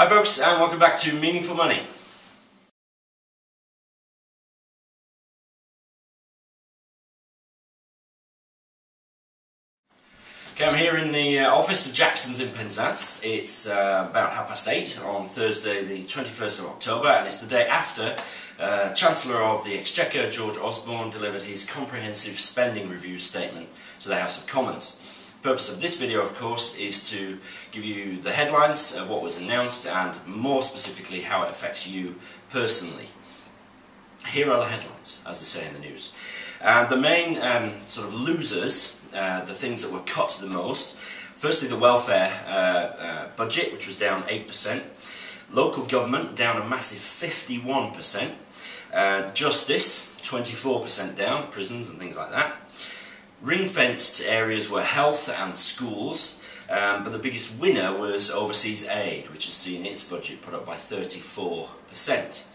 Hi folks, and welcome back to Meaningful Money. Okay, I'm here in the office of Jackson's in Penzance. It's about 8:30 on Thursday the 21st of October, and it's the day after Chancellor of the Exchequer George Osborne delivered his comprehensive spending review statement to the House of Commons. The purpose of this video, of course, is to give you the headlines of what was announced and more specifically how it affects you personally. Here are the headlines, as they say in the news. The main sort of losers, the things that were cut the most, firstly the welfare budget, which was down 8%, local government down a massive 51%, justice 24% down, prisons and things like that. Ring-fenced areas were health and schools, but the biggest winner was overseas aid, which has seen its budget put up by 34%.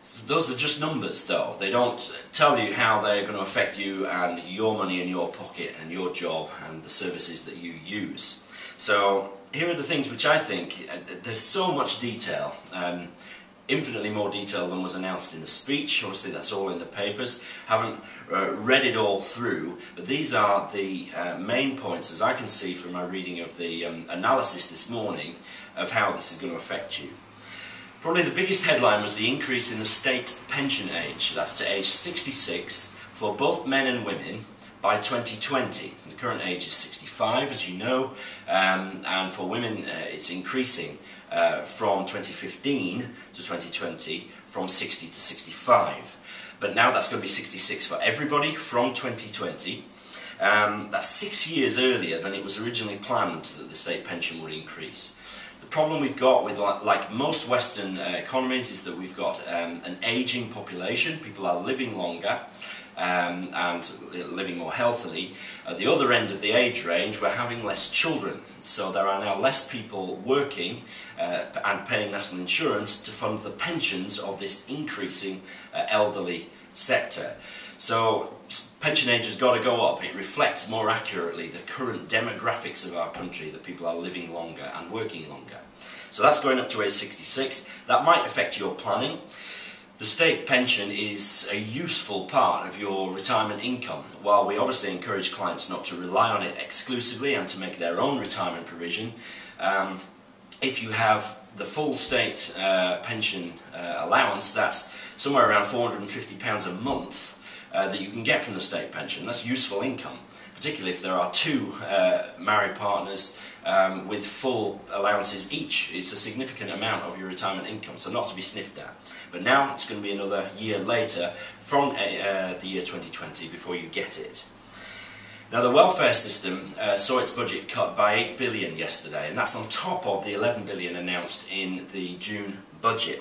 So those are just numbers though. They don't tell you how they're going to affect you and your money in your pocket and your job and the services that you use. So here are the things which I think, there's so much detail, infinitely more detail than was announced in the speech. Obviously that's all in the papers. Haven't read it all through, but these are the main points as I can see from my reading of the analysis this morning of how this is going to affect you. Probably the biggest headline was the increase in the state pension age. That's to age 66 for both men and women by 2020. The current age is 65, as you know, and for women it's increasing from 2015 to 2020 from 60 to 65. But now that's going to be 66 for everybody from 2020. That's 6 years earlier than it was originally planned that the state pension would increase. The problem we've got with, like most Western economies, is that we've got an ageing population. People are living longer and living more healthily. At the other end of the age range, we're having less children. So there are now less people working and paying national insurance to fund the pensions of this increasing elderly sector. So pension age has got to go up. It reflects more accurately the current demographics of our country, that people are living longer and working longer. So that's going up to age 66. That might affect your planning. The state pension is a useful part of your retirement income. While we obviously encourage clients not to rely on it exclusively and to make their own retirement provision, if you have the full state pension allowance, that's somewhere around £450 a month that you can get from the state pension. That's useful income, particularly if there are two married partners with full allowances each. It's a significant amount of your retirement income, so not to be sniffed at. But now it's going to be another year later from the year 2020 before you get it. Now the welfare system saw its budget cut by 8 billion yesterday, and that's on top of the 11 billion announced in the June budget.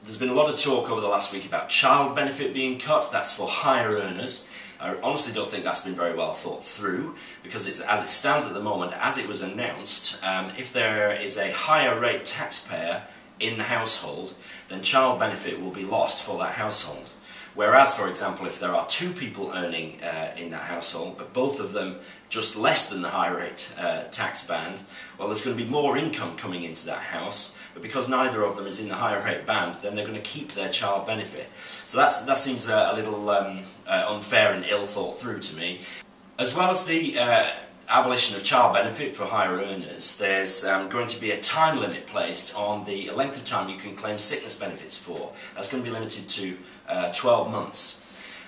There's been a lot of talk over the last week about child benefit being cut. That's for higher earners. I honestly don't think that's been very well thought through, because as it stands at the moment, as it was announced, if there is a higher rate taxpayer in the household, then child benefit will be lost for that household. Whereas, for example, if there are two people earning in that household, but both of them just less than the high rate tax band, well, there's going to be more income coming into that house, but because neither of them is in the higher rate band, then they're going to keep their child benefit. So that seems a little unfair and ill thought through to me. As well as the abolition of child benefit for higher earners, there's going to be a time limit placed on the length of time you can claim sickness benefits for. That's going to be limited to 12 months.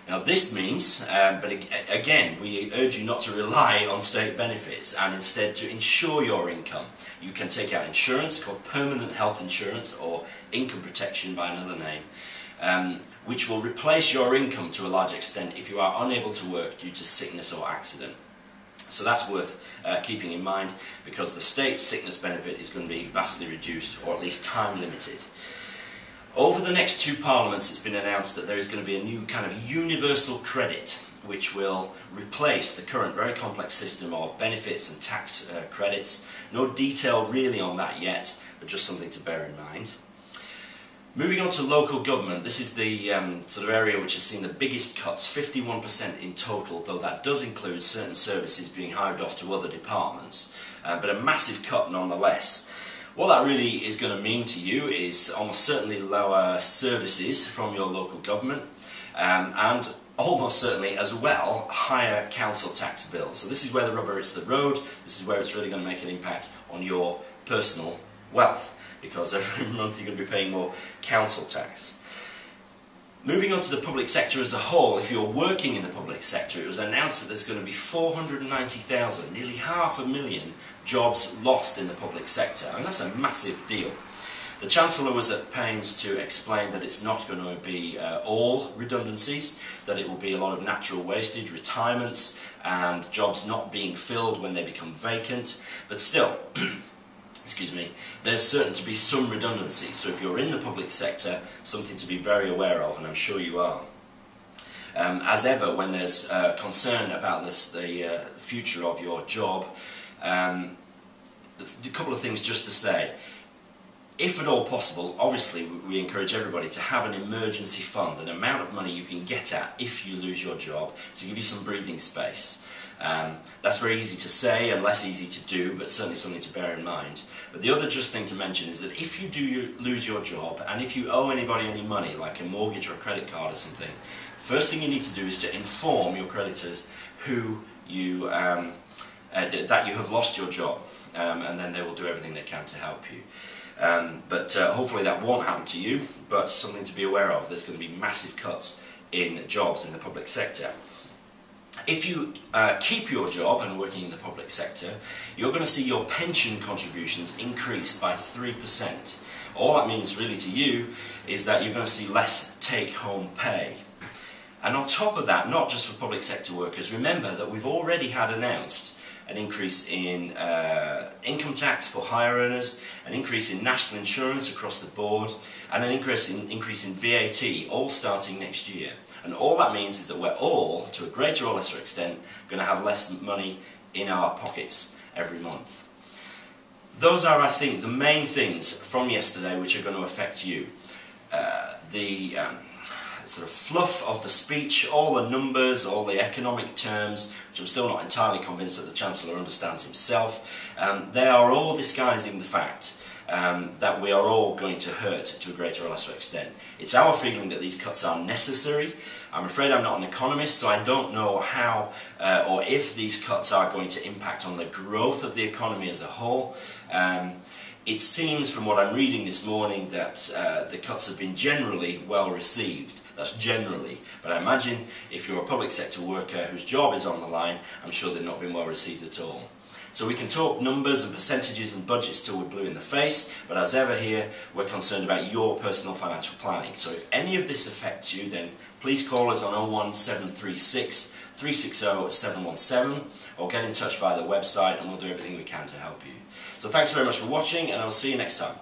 Now this means, but again, we urge you not to rely on state benefits and instead to insure your income. You can take out insurance called permanent health insurance, or income protection by another name, which will replace your income to a large extent if you are unable to work due to sickness or accident. So that's worth keeping in mind, because the state sickness benefit is going to be vastly reduced, or at least time limited. Over the next two parliaments, it's been announced that there is going to be a new kind of universal credit, which will replace the current very complex system of benefits and tax credits. No detail really on that yet, but just something to bear in mind. Moving on to local government, this is the sort of area which has seen the biggest cuts, 51% in total, though that does include certain services being hived off to other departments, but a massive cut nonetheless. What that really is going to mean to you is almost certainly lower services from your local government, and almost certainly as well higher council tax bills. So this is where the rubber hits the road, this is where it's really going to make an impact on your personal wealth, because every month you're going to be paying more council tax. Moving on to the public sector as a whole, if you're working in the public sector, it was announced that there's going to be 490,000, nearly 500,000 jobs lost in the public sector, and that's a massive deal. The Chancellor was at pains to explain that it's not going to be all redundancies, that it will be a lot of natural wastage, retirements, and jobs not being filled when they become vacant, but still, excuse me, there's certain to be some redundancy. So if you're in the public sector, something to be very aware of, and I'm sure you are. As ever, when there's concern about the future of your job, a couple of things just to say. If at all possible, obviously we encourage everybody to have an emergency fund, an amount of money you can get at if you lose your job, to give you some breathing space. That's very easy to say and less easy to do, but certainly something to bear in mind. But the other just thing to mention is that if you do lose your job, and if you owe anybody any money, like a mortgage or a credit card or something, first thing you need to do is to inform your creditors who you that you have lost your job, and then they will do everything they can to help you. But hopefully that won't happen to you, but something to be aware of. There's going to be massive cuts in jobs in the public sector. If you keep your job and working in the public sector, you're going to see your pension contributions increase by 3%. All that means really to you is that you're going to see less take-home pay. And on top of that, not just for public sector workers, remember that we've already had announced an increase in income tax for higher earners, an increase in national insurance across the board, and an increase in VAT, all starting next year. And all that means is that we're all, to a greater or lesser extent, going to have less money in our pockets every month. Those are, I think, the main things from yesterday which are going to affect you. The sort of fluff of the speech, all the numbers, all the economic terms, which I'm still not entirely convinced that the Chancellor understands himself, they are all disguising the fact that we are all going to hurt to a greater or lesser extent. It's our feeling that these cuts are necessary. I'm afraid I'm not an economist, so I don't know how or if these cuts are going to impact on the growth of the economy as a whole. It seems from what I'm reading this morning that the cuts have been generally well received. That's generally, but I imagine if you're a public sector worker whose job is on the line, I'm sure they've not been well received at all. So we can talk numbers and percentages and budgets till we're blue in the face, but as ever here, we're concerned about your personal financial planning. So if any of this affects you, then please call us on 01736 360 717 or get in touch via the website and we'll do everything we can to help you. So thanks very much for watching, and I'll see you next time.